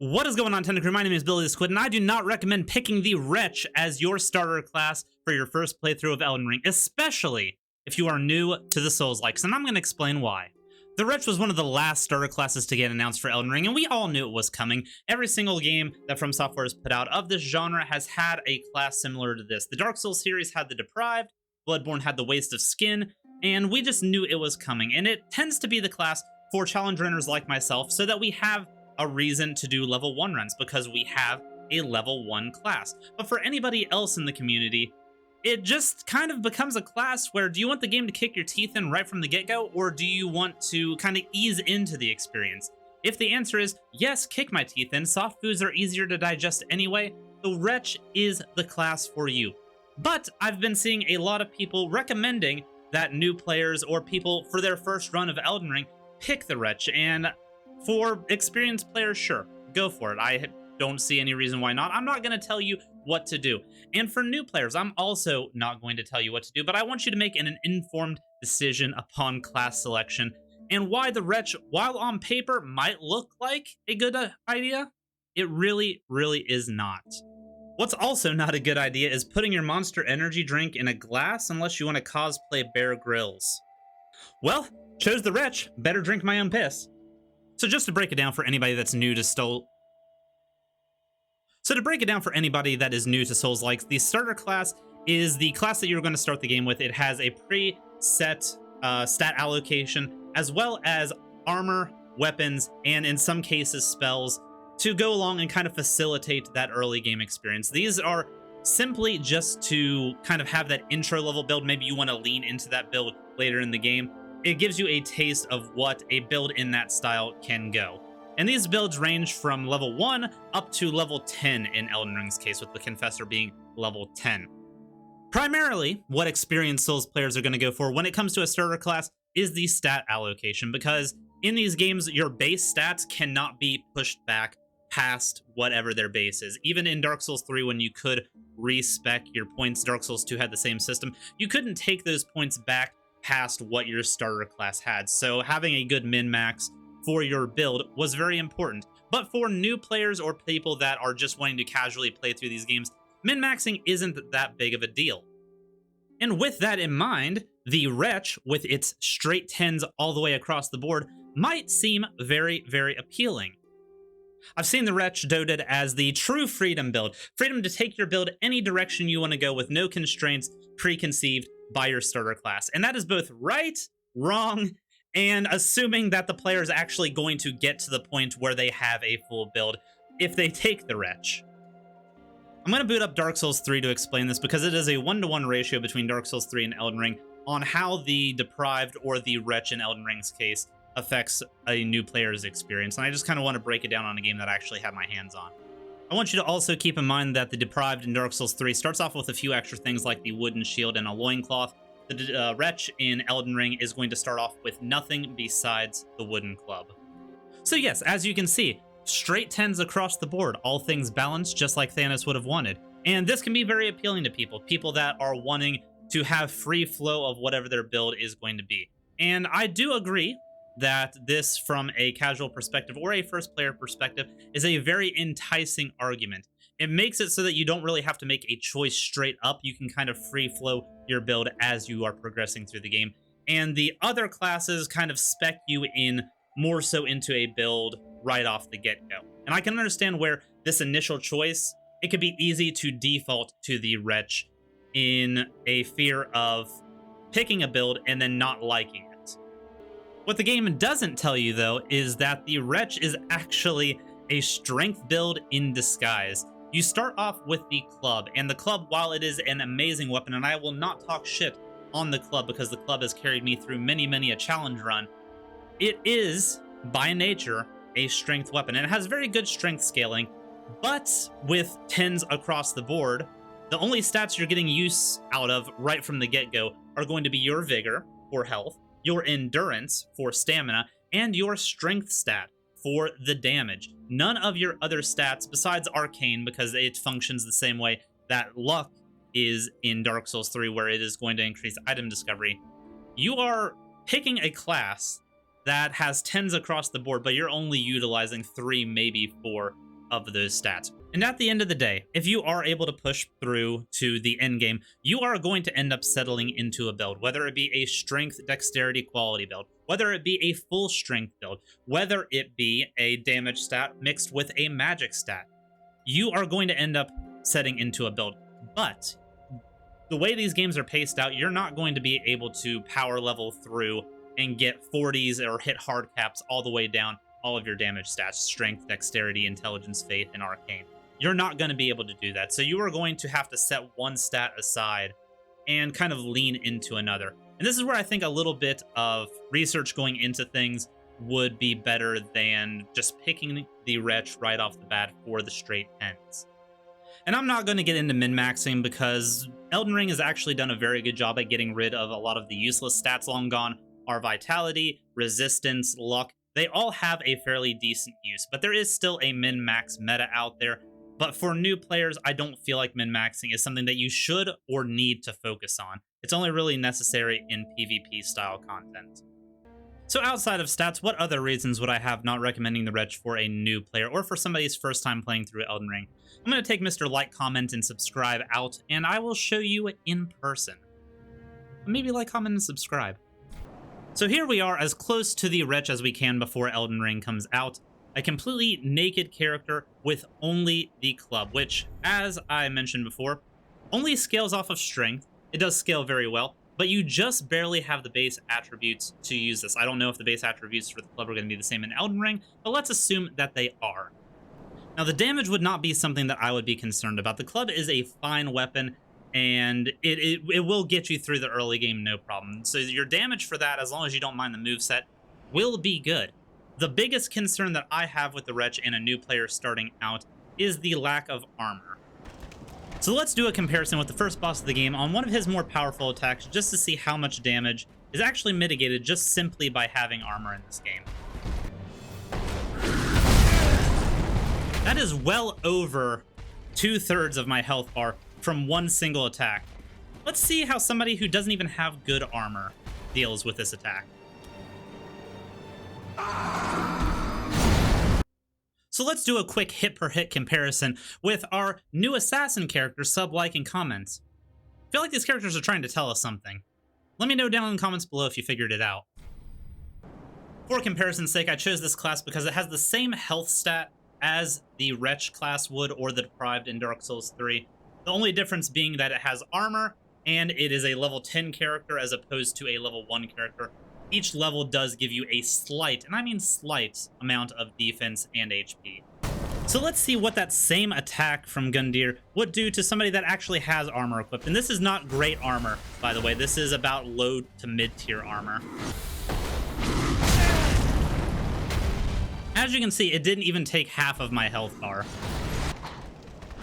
What is going on, Tentacrew? My name is Billy the Squid, and I do not recommend picking the Wretch as your starter class for your first playthrough of Elden Ring, especially if you are new to the Souls-likes, and I'm going to explain why. The Wretch was one of the last starter classes to get announced for Elden Ring, and we all knew it was coming. Every single game that From Software has put out of this genre has had a class similar to this. The Dark Souls series had the Deprived, Bloodborne had the Waste of Skin, and we just knew it was coming, and it tends to be the class for challenge runners like myself so that we have a reason to do level 1 runs because we have a level 1 class. But for anybody else in the community, it just kind of becomes a class where do you want the game to kick your teeth in right from the get-go, or do you want to kind of ease into the experience? If the answer is yes, kick my teeth in, soft foods are easier to digest anyway, the Wretch is the class for you. But I've been seeing a lot of people recommending that new players or people for their first run of Elden Ring pick the Wretch, and for experienced players, sure, go for it. I don't see any reason why not. I'm not going to tell you what to do. And for new players, I'm also not going to tell you what to do, but I want you to make an informed decision upon class selection. And why the Wretch, while on paper might look like a good idea, it really, really is not. What's also not a good idea is putting your Monster Energy drink in a glass unless you want to cosplay Bear Grylls. Well, chose the Wretch, better drink my own piss. So just to break it down for anybody that's new to Souls-likes, the starter class is the class that you're going to start the game with. It has a preset stat allocation, as well as armor, weapons, and in some cases spells to go along and kind of facilitate that early game experience. These are simply just to kind of have that intro level build. Maybe you want to lean into that build later in the game. It gives you a taste of what a build in that style can go. And these builds range from level 1 up to level 10 in Elden Ring's case, with the Confessor being level 10. Primarily, what experienced Souls players are going to go for when it comes to a starter class is the stat allocation, because in these games, your base stats cannot be pushed back past whatever their base is. Even in Dark Souls 3, when you could respec your points, Dark Souls 2 had the same system, you couldn't take those points back past what your starter class had. So having a good min-max for your build was very important. But for new players or people that are just wanting to casually play through these games, min-maxing isn't that big of a deal. And with that in mind, the Wretch, with its straight 10s all the way across the board, might seem very, very appealing. I've seen the Wretch doted as the true freedom build. Freedom to take your build any direction you want to go with no constraints preconceived by your starter class. And that is both right, wrong, and assuming that the player is actually going to get to the point where they have a full build if they take the Wretch. I'm going to boot up Dark Souls 3 to explain this, because it is a 1-to-1 ratio between Dark Souls 3 and Elden Ring on how the Deprived or the Wretch in Elden Ring's case affects a new player's experience. And I just kind of want to break it down on a game that I actually have my hands on. I want you to also keep in mind that the Deprived in Dark Souls 3 starts off with a few extra things like the wooden shield and a loincloth. The Wretch in Elden Ring is going to start off with nothing besides the wooden club. So yes, as you can see, straight 10s across the board, all things balanced, just like Thanos would have wanted. And this can be very appealing to people that are wanting to have free flow of whatever their build is going to be. And I do agree that this, from a casual perspective or a first player perspective, is a very enticing argument. It makes it so that you don't really have to make a choice straight up. You can kind of free flow your build as you are progressing through the game. And the other classes kind of spec you in more so into a build right off the get-go. And I can understand where this initial choice, it could be easy to default to the Wretch in a fear of picking a build and then not liking it. What the game doesn't tell you, though, is that the Wretch is actually a strength build in disguise. You start off with the club, and the club, while it is an amazing weapon, and I will not talk shit on the club because the club has carried me through many a challenge run, it is, by nature, a strength weapon, and it has very good strength scaling, but with 10s across the board, the only stats you're getting use out of right from the get-go are going to be your vigor, for health, your endurance for stamina, and your strength stat for the damage. None of your other stats, besides arcane, because it functions the same way that luck is in Dark Souls 3, where it is going to increase item discovery. You are picking a class that has 10s across the board, but you're only utilizing 3, maybe 4 of those stats. And at the end of the day, if you are able to push through to the end game, you are going to end up settling into a build, whether it be a strength, dexterity, quality build, whether it be a full strength build, whether it be a damage stat mixed with a magic stat. You are going to end up setting into a build. But the way these games are paced out, you're not going to be able to power level through and get 40s or hit hard caps all the way down all of your damage stats: strength, dexterity, intelligence, faith, and arcane. You're not going to be able to do that. So you are going to have to set one stat aside and kind of lean into another. And this is where I think a little bit of research going into things would be better than just picking the Wretch right off the bat for the straight 10s. And I'm not going to get into min-maxing because Elden Ring has actually done a very good job at getting rid of a lot of the useless stats long gone. Our vitality, resistance, luck, they all have a fairly decent use, but there is still a min-max meta out there. But for new players, I don't feel like min-maxing is something that you should or need to focus on. It's only really necessary in PvP style content. So outside of stats, what other reasons would I have not recommending the Wretch for a new player or for somebody's first time playing through Elden Ring? I'm going to take Mr. Like, Comment, and Subscribe out, and I will show you in person. Maybe like, comment, and subscribe. So here we are, as close to the Wretch as we can before Elden Ring comes out. A completely naked character with only the club, which, as I mentioned before, only scales off of strength. It does scale very well, but you just barely have the base attributes to use this. I don't know if the base attributes for the club are going to be the same in Elden Ring, but let's assume that they are. Now, the damage would not be something that I would be concerned about. The club is a fine weapon, and it will get you through the early game, no problem. So your damage for that, as long as you don't mind the moveset, will be good. The biggest concern that I have with the Wretch and a new player starting out is the lack of armor. So let's do a comparison with the first boss of the game on one of his more powerful attacks, just to see how much damage is actually mitigated just simply by having armor in this game. That is well over 2/3 of my health bar from one single attack. Let's see how somebody who doesn't even have good armor deals with this attack. So let's do a quick hit-per-hit comparison with our new assassin character, Sub, Like, and Comment. I feel like these characters are trying to tell us something. Let me know down in the comments below if you figured it out. For comparison's sake, I chose this class because it has the same health stat as the Wretch class would, or the Deprived in Dark Souls 3. The only difference being that it has armor, and it is a level 10 character as opposed to a level 1 character. Each level does give you a slight, and I mean slight, amount of defense and HP. So let's see what that same attack from Gundyr would do to somebody that actually has armor equipped. And this is not great armor, by the way. This is about low to mid-tier armor. As you can see, it didn't even take half of my health bar.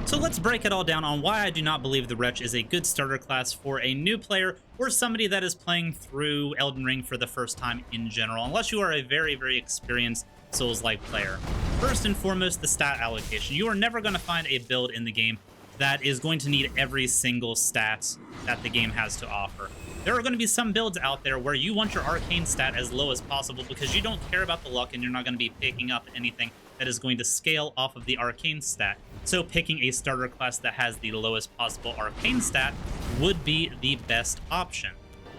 So let's break it all down on why I do not believe the Wretch is a good starter class for a new player or somebody that is playing through Elden Ring for the first time in general, unless you are a very, very experienced Souls-like player. First and foremost, the stat allocation. You are never going to find a build in the game that is going to need every single stat that the game has to offer. There are going to be some builds out there where you want your arcane stat as low as possible because you don't care about the luck and you're not going to be picking up anything that is going to scale off of the arcane stat. So picking a starter class that has the lowest possible arcane stat would be the best option.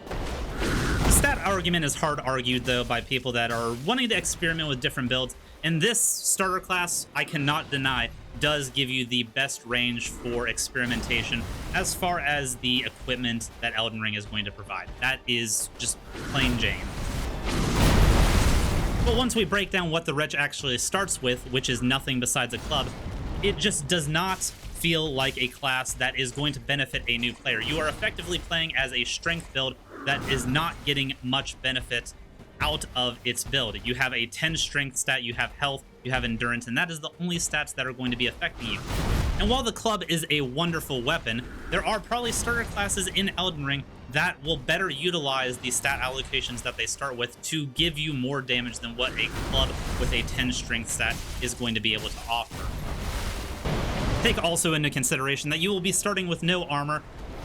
The stat argument is hard argued, though, by people that are wanting to experiment with different builds, and this starter class, I cannot deny, does give you the best range for experimentation as far as the equipment that Elden Ring is going to provide. That is just plain Jane. But once we break down what the Wretch actually starts with, which is nothing besides a club, it just does not feel like a class that is going to benefit a new player. You are effectively playing as a strength build that is not getting much benefit out of its build. You have a 10 strength stat, you have health, you have endurance, and that is the only stats that are going to be affecting you. And while the club is a wonderful weapon, there are probably starter classes in Elden Ring that will better utilize the stat allocations that they start with to give you more damage than what a club with a 10 strength stat is going to be able to offer. Take also into consideration that you will be starting with no armor,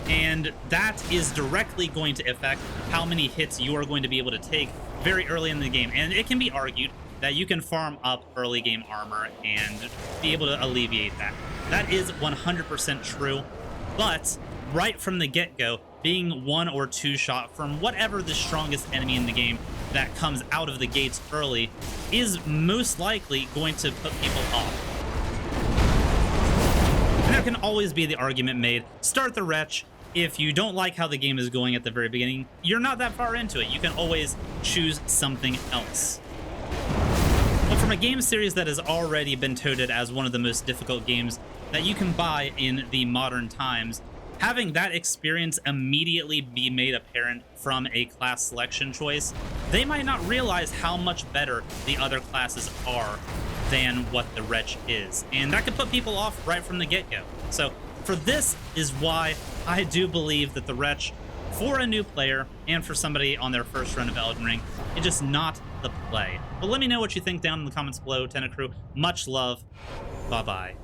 and that is directly going to affect how many hits you are going to be able to take very early in the game. And it can be argued that you can farm up early game armor and be able to alleviate that. That is 100% true, but right from the get-go, being 1 or 2 shot from whatever the strongest enemy in the game that comes out of the gates early is most likely going to put people off. And there can always be the argument made, start the Wretch. If you don't like how the game is going at the very beginning, you're not that far into it. You can always choose something else. But from a game series that has already been touted as one of the most difficult games that you can buy in the modern times, having that experience immediately be made apparent from a class selection choice, they might not realize how much better the other classes are than what the Wretch is. And that could put people off right from the get-go. So for this is why I do believe that the Wretch, for a new player and for somebody on their first run of Elden Ring, it's just not the play. But let me know what you think down in the comments below, Tenna Crew. Much love. Bye-bye.